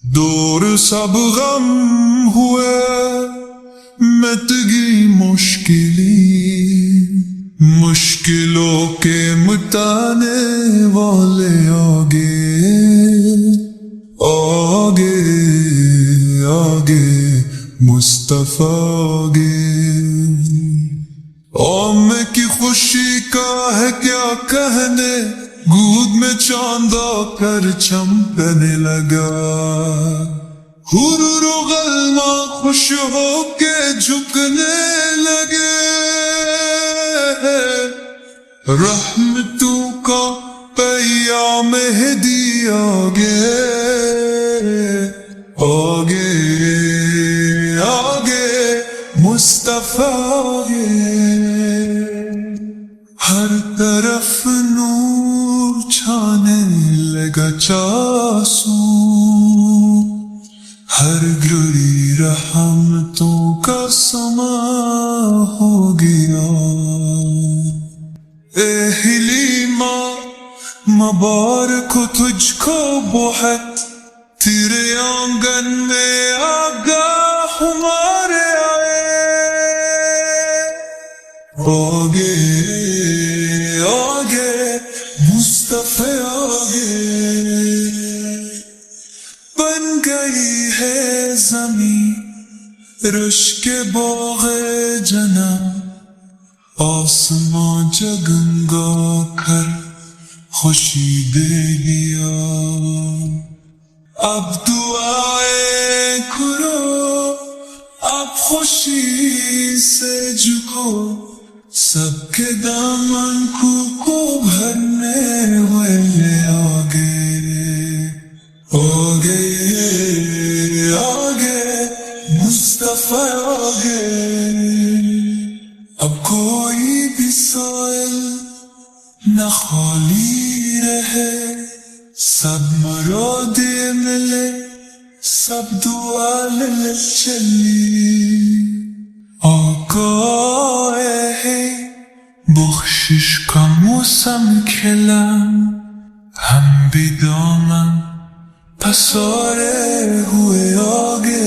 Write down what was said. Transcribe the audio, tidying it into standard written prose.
دور سب غم ہوئے مٹگی مشکلوں کے مٹانے والے آگے آگے آگے مصطفیٰ آگے۔ قوم کی خوشی کا ہے کیا کہنے، گود میں چاند آ کر چمکنے لگا، حرور و غلما خوش ہو کے جھکنے لگے، رحمتوں کا پیام ہدی آگے آگے آگے مصطفیٰ آگے۔ ہر طرف نور چھانے لگا چاسوں، ہر گھڑی رحمتوں کا سما ہو گیا۔ اے حلیمہ مبارک ہو تجھ کو بہت، تیرے آنگن میں آگاہ ہمارے آئے، آگے آگے مصطفیٰ آگے۔ بن گئی ہے زمین رش کے باغ جنم، آسمان جگمگا کر خوشی دے گیا، اب دعائیں کرو اب خوشی سے جھکو، سب کے دامن کو بھرنے والے آگے آگے آگے مصطفیٰ آگے۔ اب کوئی بھی سائل نہ خالی رہے، سب مرادی ملے سب دعا لے چلی، آقا ہے بخشش کا موسم کھلا، ہم بھی دامن پسارے ہوئے آگے